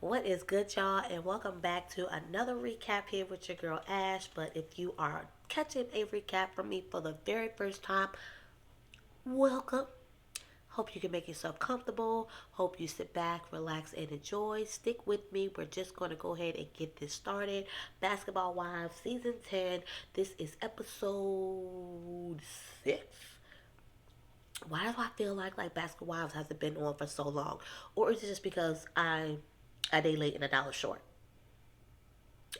What is good, y'all? And welcome back to another recap here with your girl Ash. But if you are catching a recap from me for the very first time, welcome. Hope you can make yourself comfortable. Hope you sit back, relax, and enjoy. Stick with me. We're just going to go ahead and get this started. Basketball Wives, Season 10. This is episode 6. Why do I feel like Basketball Wives hasn't been on for so long? Or is it just because I'm a day late and a dollar short?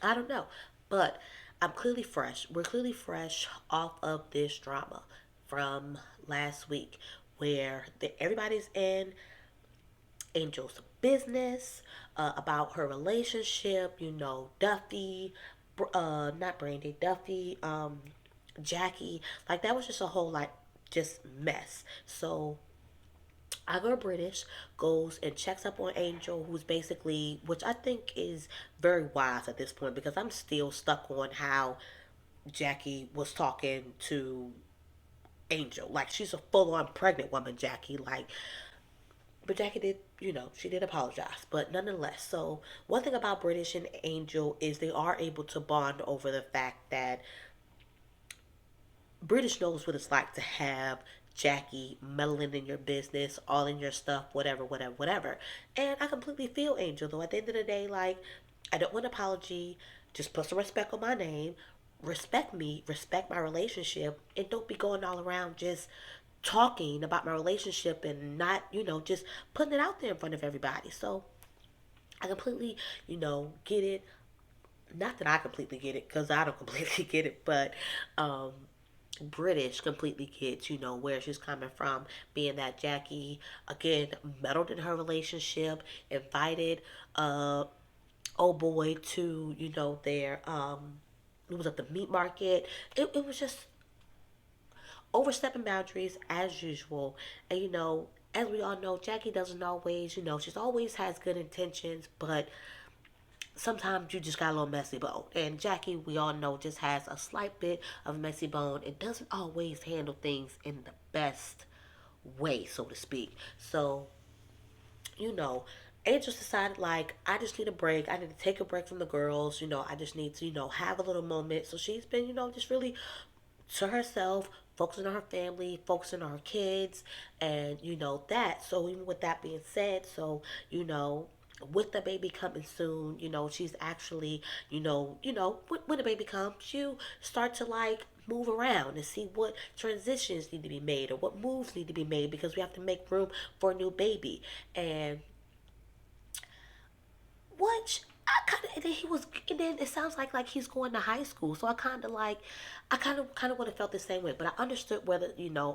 I don't know. But I'm clearly fresh. We're clearly fresh off of this drama from last week where everybody's in Angel's business about her relationship. Duffy, not Brandy, Duffy, Jackie. Like, that was just a whole, like, just mess. So I go British, goes and checks up on Angel, who's basically, which I think is very wise at this point because I'm still stuck on how Jackie was talking to Angel. Like, she's a full on pregnant woman, Jackie. Like, but Jackie did, she did apologize. But nonetheless, so one thing about British and Angel is they are able to bond over the fact that British knows what it's like to have Jackie meddling in your business, all in your stuff, whatever, whatever, whatever. And I completely feel Angel, though. At the end of the day, like, I don't want an apology. Just put some respect on my name. Respect me, respect my relationship, and don't be going all around just talking about my relationship and not, just putting it out there in front of everybody. So I completely, get it. Not that I completely get it, because I don't completely get it, but British completely gets, where she's coming from, being that Jackie, again, meddled in her relationship, invited old boy to, their, it was at the meat market. It was just overstepping boundaries as usual. And, as we all know, Jackie doesn't always, she's always has good intentions, but sometimes you just got a little messy bone. And Jackie, we all know, just has a slight bit of messy bone and doesn't always handle things in the best way, so to speak. So, you know, Angel decided, like, I just need a break. I need to take a break from the girls. I just need to, have a little moment. So she's been, just really to herself, focusing on her family, focusing on her kids, and that. So even with that being said, so with the baby coming soon, she's actually, when the baby comes, you start to like move around and see what transitions need to be made or what moves need to be made because we have to make room for a new baby. And which I kind of, and then he was, and then it sounds like he's going to high school. So I kind of would have felt the same way. But I understood whether,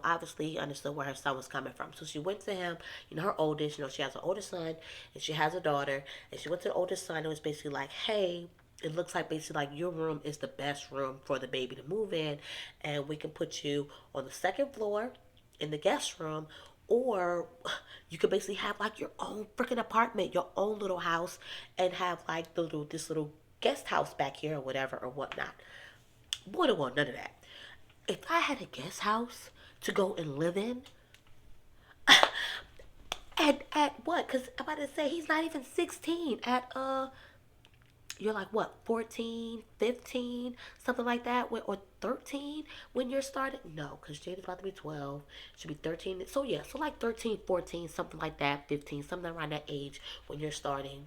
obviously he understood where her son was coming from. So she went to him, her oldest, she has an older son and she has a daughter, and she went to the oldest son and was basically like, hey. It looks like basically like your room is the best room for the baby to move in, and we can put you on the second floor in the guest room, or you could basically have like your own freaking apartment, your own little house, and have like this little guest house back here or whatever or whatnot. Boy, don't want none of that. If I had a guest house to go and live in, at what? Because I'm about to say he's not even 16. You're like what, 14, 15, something like that, or 13 when you're starting? No, because Jade is about to be 12. Should be 13. So yeah, so like 13, 14, something like that, 15, something around that age when you're starting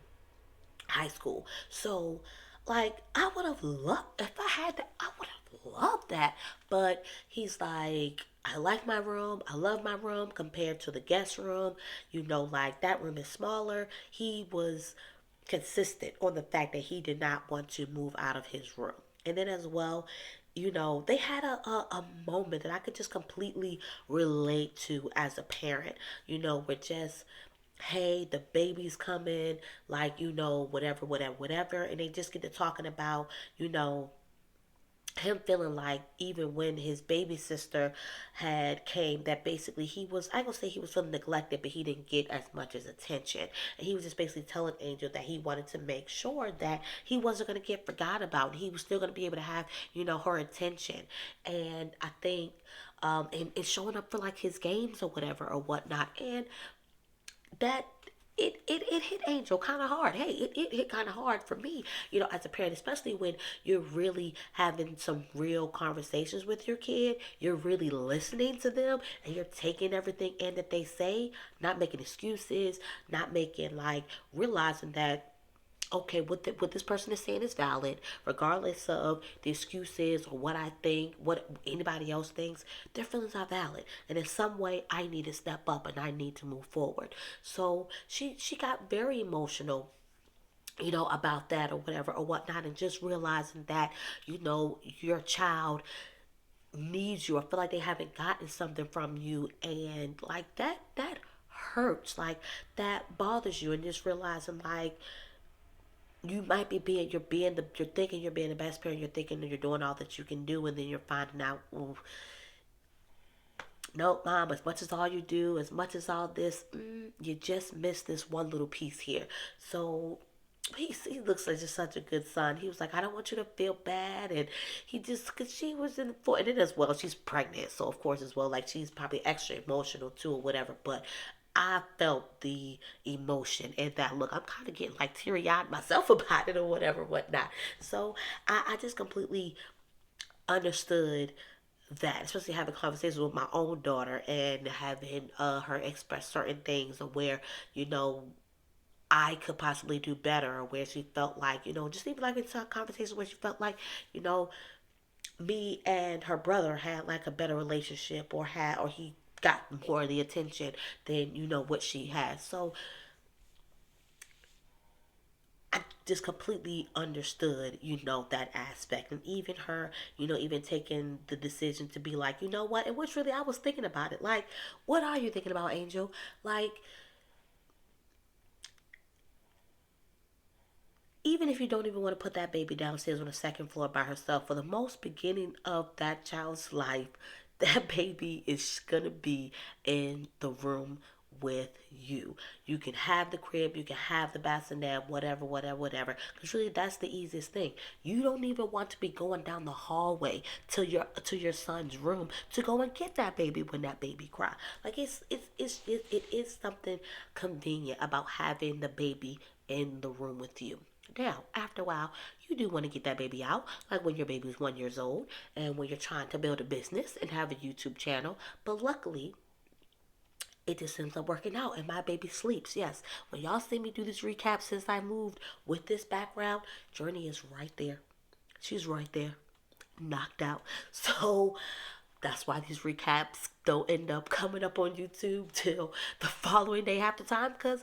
high school. So, like, I would have loved, if I had that, I would have loved that. But he's like, I like my room. I love my room compared to the guest room. Like, that room is smaller. He was consistent on the fact that he did not want to move out of his room. And then as well, they had a moment that I could just completely relate to as a parent. With just, hey, the baby's coming, like, whatever, whatever, whatever. And they just get to talking about, you know, him feeling like even when his baby sister had came, that basically he was, I ain't gonna say he was feeling neglected, but he didn't get as much as attention. And he was just basically telling Angel that he wanted to make sure that he wasn't gonna get forgot about. He was still gonna be able to have, her attention. And I think and showing up for like his games or whatever or whatnot. And that, it hit Angel kind of hard. Hey, it hit kind of hard for me, as a parent, especially when you're really having some real conversations with your kid. You're really listening to them and you're taking everything in that they say, not making excuses, not making like realizing that okay, what this person is saying is valid, regardless of the excuses or what I think, what anybody else thinks. Their feelings are valid, and in some way, I need to step up and I need to move forward. So she got very emotional, about that or whatever or whatnot, and just realizing that your child needs you or feel like they haven't gotten something from you, and like that hurts, like that bothers you, and just realizing like you might be you're thinking you're being the best parent, you're thinking that you're doing all that you can do, and then you're finding out, ooh, no, mom, as much as all you do, as much as all this, you just missed this one little piece here. So he looks like just such a good son. He was like, I don't want you to feel bad, and he just because she was in for and then as well, she's pregnant, so of course as well, like she's probably extra emotional too or whatever. But I felt the emotion in that look. I'm kind of getting like teary eyed myself about it or whatever, whatnot. So I just completely understood that, especially having conversations with my own daughter and having her express certain things of where, you know, I could possibly do better, or where she felt like, just even like in some conversations where she felt like, you know, me and her brother had like a better relationship or he got more of the attention than, what she has. So I just completely understood, that aspect. And even her, even taking the decision to be like, you know what? And which really I was thinking about it. Like, what are you thinking about, Angel? Like, even if you don't even want to put that baby downstairs on the second floor by herself, for the most beginning of that child's life, that baby is gonna be in the room with you. You can have the crib, you can have the bassinet, whatever, whatever, whatever. Because really, that's the easiest thing. You don't even want to be going down the hallway to your son's room to go and get that baby when that baby cry. Like it is something convenient about having the baby in the room with you. Now, after a while, you do want to get that baby out, like when your baby is 1 years old and when you're trying to build a business and have a YouTube channel. But luckily, it just ends up working out and my baby sleeps. Yes, when y'all see me do this recap since I moved with this background, Journey is right there. She's right there, knocked out. So that's why these recaps don't end up coming up on YouTube till the following day half the time, because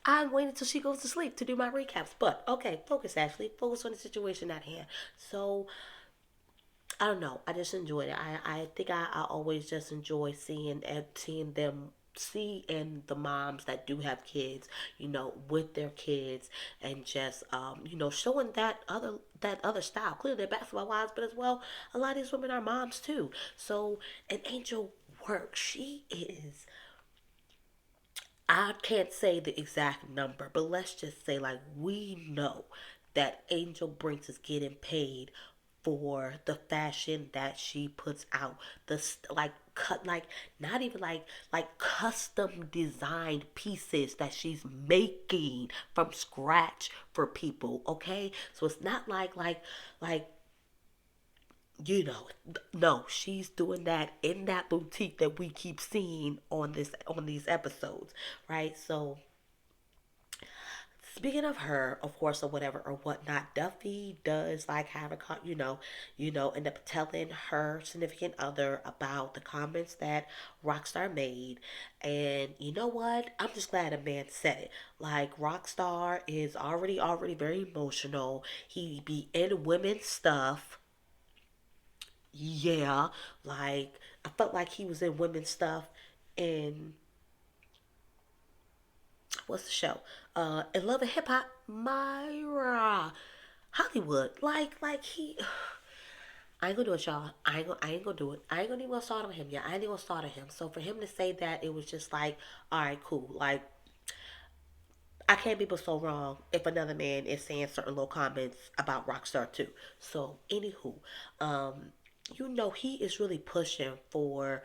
I'm waiting till she goes to sleep to do my recaps. But okay, focus, Ashley. Focus on the situation at hand. So I don't know. I just enjoyed it. I think I always just enjoy seeing them see and the moms that do have kids, with their kids, and just showing that other style. Clearly they're basketball wives, but as well, a lot of these women are moms too. So an Angel works. She is, I can't say the exact number, but let's just say like we know that Angel Brinks is getting paid for the fashion that she puts out. Like cut, like not even like custom designed pieces that she's making from scratch for people. Okay, so it's not like no, she's doing that in that boutique that we keep seeing on these episodes, right? So speaking of her, of course, or whatever or whatnot, Duffy does like have end up telling her significant other about the comments that Rockstar made, and you know what? I'm just glad a man said it. Like Rockstar is already very emotional. He be in women's stuff. Yeah, like I felt like he was in women's stuff in what's the show? In Love and Hip Hop, Myra Hollywood. Like he. I ain't gonna do it, y'all. I ain't gonna do it. I ain't gonna even start on him. Yeah, I ain't even gonna start on him. So for him to say that, it was just like, all right, cool. Like I can't be but so wrong if another man is saying certain little comments about Rockstar too. So anywho, he is really pushing for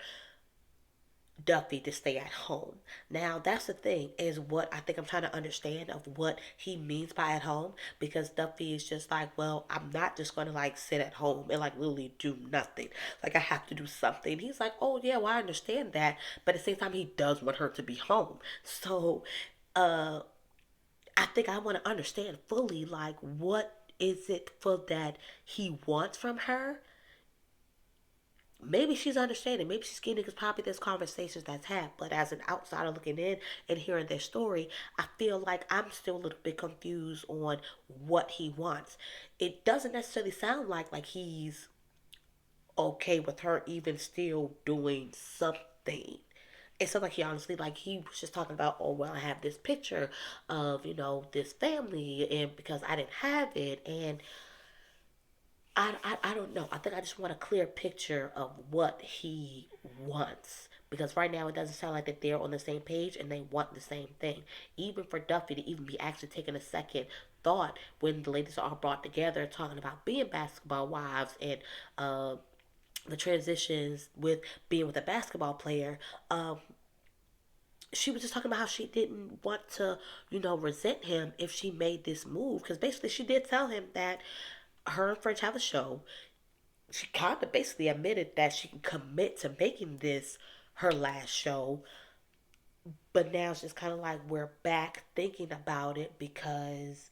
Duffy to stay at home. Now that's the thing is what I think I'm trying to understand of what he means by at home, because Duffy is just like, well, I'm not just gonna like sit at home and like literally do nothing. Like I have to do something. He's like, oh yeah, well I understand that, but at the same time he does want her to be home. So uh I think I want to understand fully like what is it for that he wants from her. Maybe she's understanding. Maybe she's getting, because probably there's conversations that's had. But as an outsider looking in and hearing their story, I feel like I'm still a little bit confused on what he wants. It doesn't necessarily sound like he's okay with her even still doing something. It sounds like he honestly, like he was just talking about, oh well, I have this picture of this family, and because I didn't have it, and I don't know. I think I just want a clear picture of what he wants. Because right now it doesn't sound like that they're on the same page and they want the same thing. Even for Duffy to even be actually taking a second thought when the ladies are all brought together talking about being basketball wives and the transitions with being with a basketball player. She was just talking about how she didn't want to, resent him if she made this move. Because basically she did tell him that her and French have a show. She kind of basically admitted that she can commit to making this her last show, but now it's just kind of like we're back thinking about it because,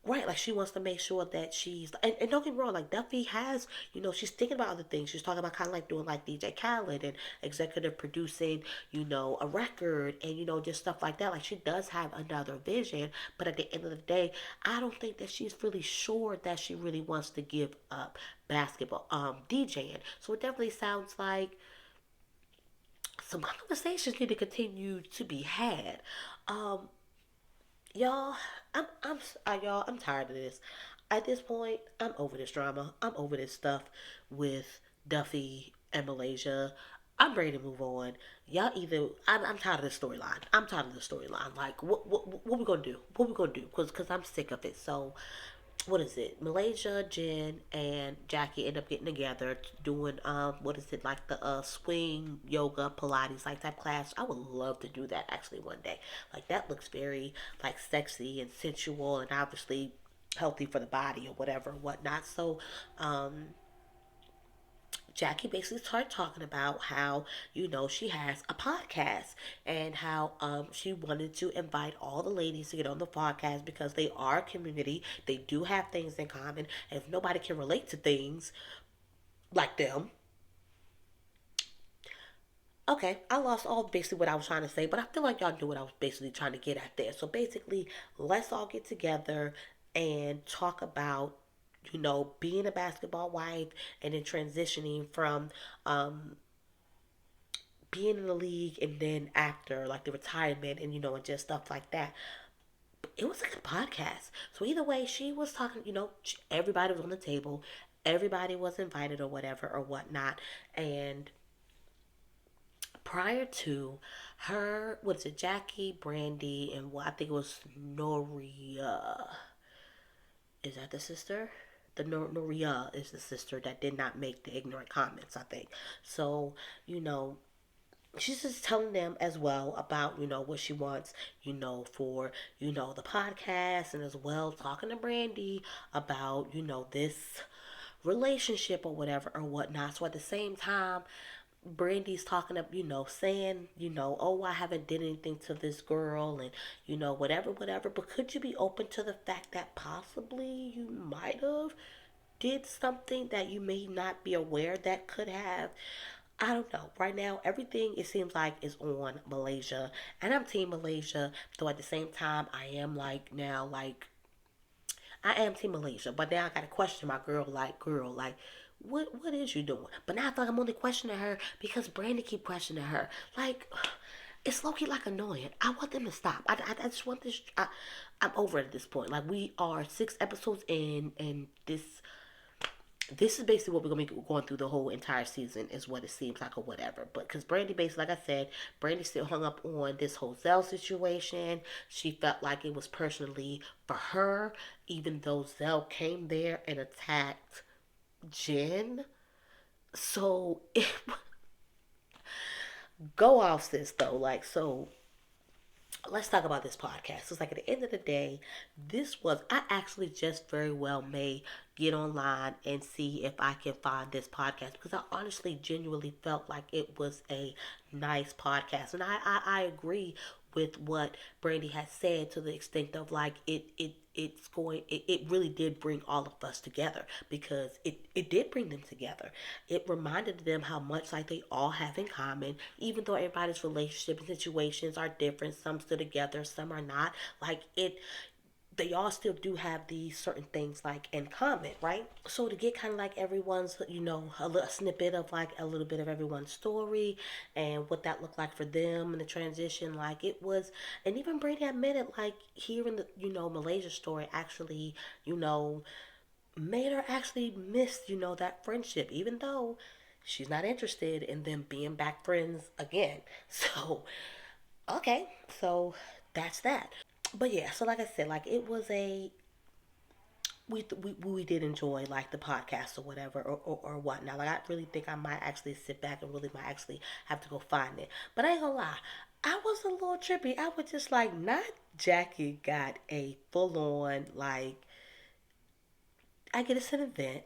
right, like she wants to make sure that and don't get me wrong, like Duffy has, she's thinking about other things. She's talking about kind of like doing like DJ Khaled and executive producing, a record and, just stuff like that. Like she does have another vision, but at the end of the day, I don't think that she's really sure that she really wants to give up basketball, DJing. So it definitely sounds like some conversations need to continue to be had. Um, Y'all, I'm tired of this. At this point, I'm over this drama. I'm over this stuff with Duffy and Malaysia. I'm ready to move on. Y'all either I'm tired of this storyline. I'm tired of the storyline. Like what we gonna do? What we gonna do? Cause I'm sick of it. So what is it? Malaysia, Jen, and Jackie end up getting together doing what is it, like the swing yoga Pilates like type class. I would love to do that actually one day. Like that looks very like sexy and sensual and obviously healthy for the body or whatever whatnot. So Jackie basically started talking about how, she has a podcast and how she wanted to invite all the ladies to get on the podcast because they are a community. They do have things in common. And if nobody can relate to things like them, okay, I lost all basically what I was trying to say, but I feel like y'all knew what I was basically trying to get at there. So basically, let's all get together and talk about being a basketball wife and then transitioning from being in the league and then after like the retirement and and just stuff like that. It was a good podcast. So either way, she was talking. Everybody was on the table, everybody was invited or whatever or whatnot. And prior to her, what is it, Jackie, Brandy, and what I think it was Noria. Is that the sister? The Noria is the sister that did not make the ignorant comments, I think. So, you know, she's just telling them as well about what she wants for the podcast, and as well talking to Brandy about this relationship or whatever or whatnot. So at the same time, Brandy's talking up, saying, oh, I haven't did anything to this girl, and whatever, whatever. But could you be open to the fact that possibly you might have did something that you may not be aware that could have? I don't know. Right now, everything it seems like is on Malaysia, and I'm team Malaysia. Though at the same time, I am like now like I am team Malaysia, but now I gotta question my girl, like what is you doing? But now I feel like I'm only questioning her because Brandy keep questioning her. Like it's low key like annoying. I want them to stop. I just want this. I'm over it at this point. Like we are 6 episodes in, and this is basically what we're gonna be going through the whole entire season, is what it seems like or whatever. But because Brandy basically, like I said, Brandy still hung up on this whole Zell situation. She felt like it was personally for her, even though Zell came there and attacked Jen. So Go off, sis, though. Like, so let's talk about this podcast. It's like at the end of the day, I actually just very well may get online and see if I can find this podcast because I honestly, genuinely felt like it was a nice podcast. And I agree with what Brandy has said to the extent of like it really did bring all of us together because it did bring them together. It reminded them how much like they all have in common, even though everybody's relationship and situations are different. Some still together, some are not. Like it they all still do have these certain things like in common, right? So to get kind of like everyone's, a little snippet of like a little bit of everyone's story and what that looked like for them and the transition, like it was, and even Brady admitted like hearing the, Malaysia story actually, you know, made her actually miss, that friendship, even though she's not interested in them being back friends again. So, okay, so that's that. But yeah, so like I said, like it was we did enjoy like the podcast or whatever or whatnot. Like I really think I might actually sit back and really might actually have to go find it. But I ain't gonna lie, I was a little trippy. I was just like, not Jackie got a full on like I get it's an event.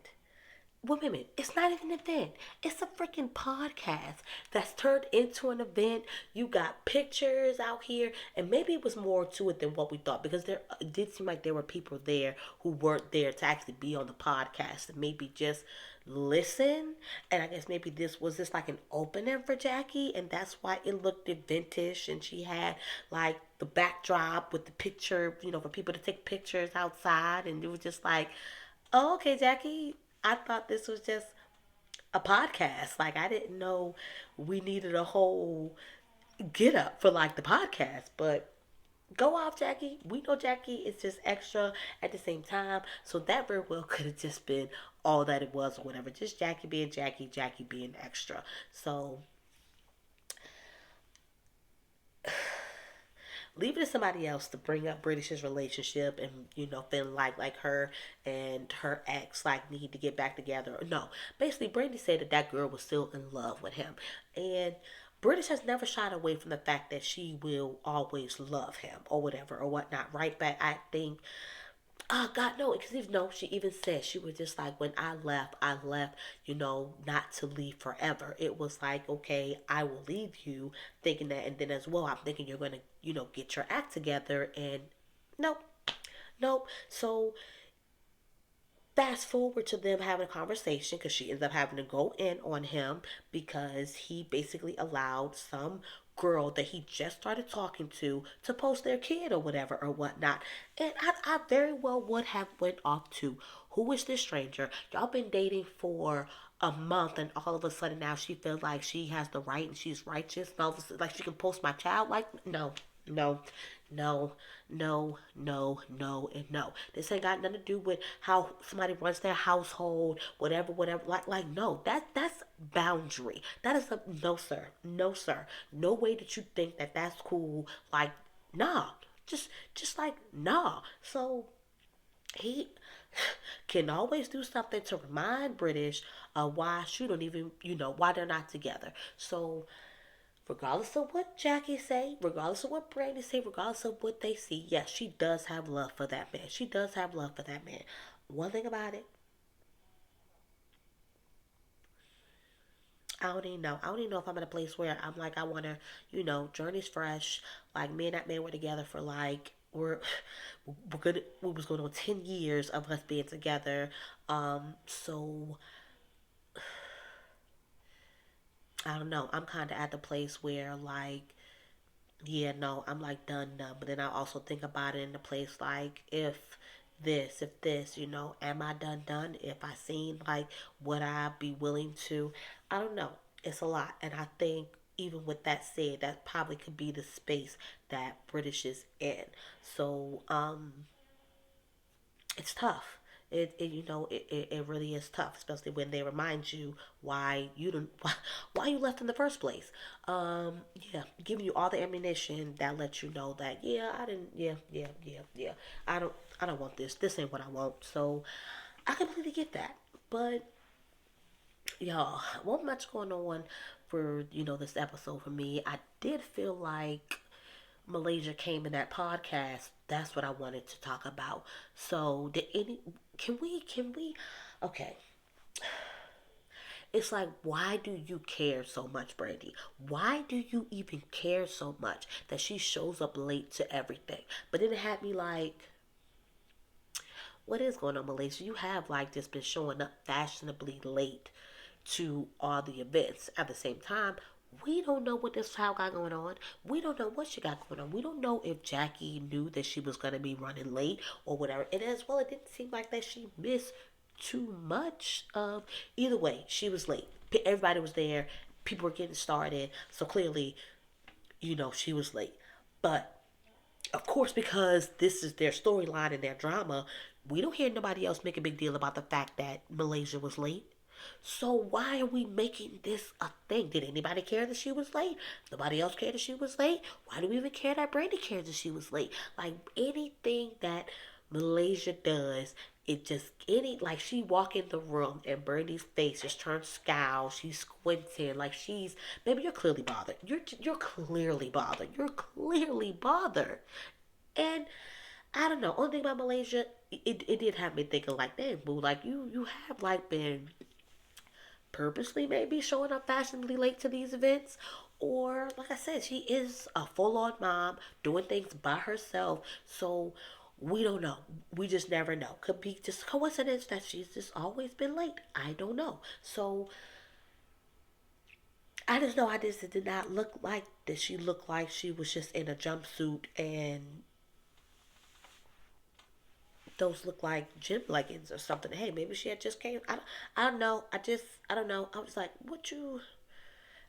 Well, wait a minute. It's not even an event. It's a freaking podcast that's turned into an event. You got pictures out here, and maybe it was more to it than what we thought because there it did seem like there were people there who weren't there to actually be on the podcast and maybe just listen. And I guess maybe this was just like an opening for Jackie, and that's why it looked vintage. And she had like the backdrop with the picture, for people to take pictures outside, and it was just like, oh, okay, Jackie. I thought this was just a podcast. Like I didn't know we needed a whole get up for like the podcast. But go off, Jackie. We know Jackie is just extra at the same time. So that very well could have just been all that it was or whatever. Just Jackie being Jackie, Jackie being extra. So leave it to somebody else to bring up British's relationship and feeling like her and her ex like need to get back together. No, basically Brandy said that that girl was still in love with him, and British has never shied away from the fact that she will always love him or whatever or whatnot. Right? But I think oh God, no! Because even no, she even said she was just like when I left, not to leave forever. It was like, okay, I will leave you, thinking that, and then as well, I'm thinking you're gonna, get your act together, and nope, nope. So fast forward to them having a conversation because she ends up having to go in on him because he basically allowed some girl that he just started talking to post their kid or whatever or whatnot. And I very well would have went off to who is this stranger? Y'all been dating for a month and all of a sudden now she feels like she has the right and she's righteous and all of a sudden, like she can post my child. Like no, no, no, no, and no. This ain't got nothing to do with how somebody runs their household, whatever. Like no, that's boundary. That is a no, sir, no, sir. No way that you think that that's cool. Like nah, just like nah. So he can always do something to remind British why she don't even why they're not together. So regardless of what Jackie say, regardless of what Brandy say, regardless of what they see, yes, she does have love for that man. She does have love for that man. One thing about it, I don't even know. I don't even know if I'm in a place where I'm like I want to, journey's fresh. Like me and that man were together for like we're good. We was going on 10 years of us being together. So I don't know. I'm kind of at the place where like yeah, no, I'm like done. But then I also think about it in the place like if this, am I done? If I seen like would I be willing to? I don't know. It's a lot, and I think even with that said, that probably could be the space that British is in. So it's tough. It really is tough, especially when they remind you why you don't why you left in the first place. Yeah, giving you all the ammunition that lets you know that yeah, I didn't yeah. I don't I don't want this. This ain't what I want. So I completely get that. But y'all, what much going on for this episode for me. I did feel like Malaysia came in that podcast. That's what I wanted to talk about. So did any? Can we? Okay. It's like, why do you care so much, Brandy? Why do you even care so much that she shows up late to everything? But then it had me like, what is going on, Malaysia? You have like just been showing up fashionably late to all the events. At the same time, we don't know what this child got going on. We don't know what she got going on. We don't know if Jackie knew that she was going to be running late or whatever. And as well, it didn't seem like that she missed too much of. Either way, she was late. Everybody was there. People were getting started. So clearly, she was late. But of course, because this is their storyline and their drama, we don't hear nobody else make a big deal about the fact that Malaysia was late. So why are we making this a thing? Did anybody care that she was late? Nobody else cared that she was late. Why do we even care that Brandy cares that she was late? Like anything that Malaysia does, it just any like she walk in the room and Brandy's face just turns scowl. She's squinting like she's maybe you're clearly bothered. You're clearly bothered. You're clearly bothered. And I don't know. Only thing about Malaysia, it did have me thinking like, damn, boo, like you have like been purposely maybe showing up fashionably late to these events. Or, like I said, she is a full on mom doing things by herself. So, we don't know. We just never know. Could be just coincidence that she's just always been late. I don't know. So, I just know I just did not look like that. She looked like she was just in a jumpsuit and those look like gym leggings or something. Hey, maybe she had just came. I don't know. I don't know. I was like, what you?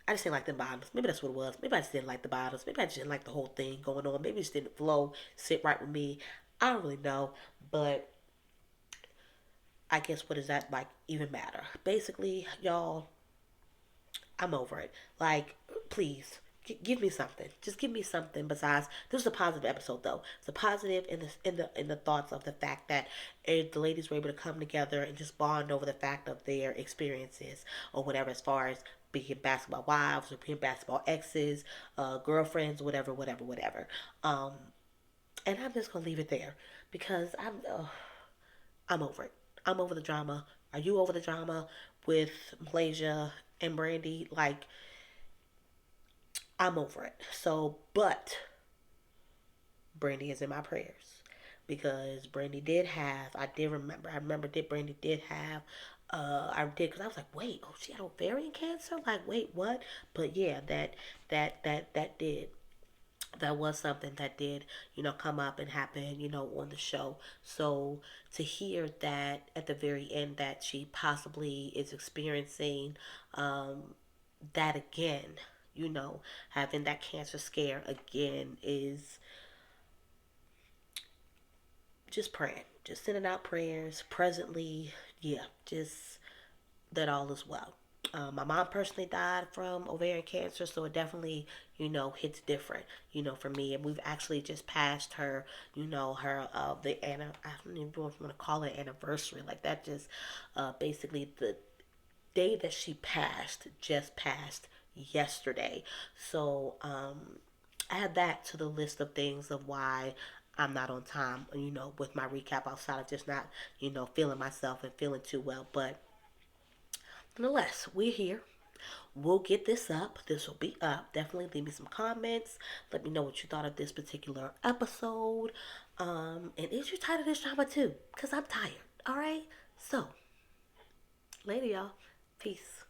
I just didn't like the bottoms. Maybe that's what it was. Maybe I just didn't like the bottoms. Maybe I just didn't like the whole thing going on. Maybe it just didn't flow, sit right with me. I don't really know. But I guess what does that like even matter? Basically, y'all, I'm over it. Like, please. Give me something. Just give me something besides. This is a positive episode, though. It's a positive in the thoughts of the fact that the ladies were able to come together and just bond over the fact of their experiences or whatever, as far as being basketball wives or being basketball exes, girlfriends, whatever, whatever, whatever. Um, and I'm just gonna leave it there because I'm over it. I'm over the drama. Are you over the drama with Malaysia and Brandy? Like, I'm over it. So, but Brandy is in my prayers because Brandy did have. I did remember. I remember that Brandy did have. I did because I was like, wait, oh, she had ovarian cancer. Like, wait, what? But yeah, that did. That was something that did, come up and happen, on the show. So to hear that at the very end that she possibly is experiencing that again, having that cancer scare again is just praying, just sending out prayers presently. Yeah, just that all is well. My mom personally died from ovarian cancer, so it definitely, hits different, for me. And we've actually just passed her, her I don't even know if you want to call it anniversary, like that. Just basically the day that she passed just passed yesterday. So add that to the list of things of why I'm not on time, with my recap outside of just not, feeling myself and feeling too well. But nonetheless, we're here. We'll get this up. This will be up. Definitely leave me some comments. Let me know what you thought of this particular episode. And is you tired of this drama too? Because I'm tired. All right? So, later, y'all. Peace.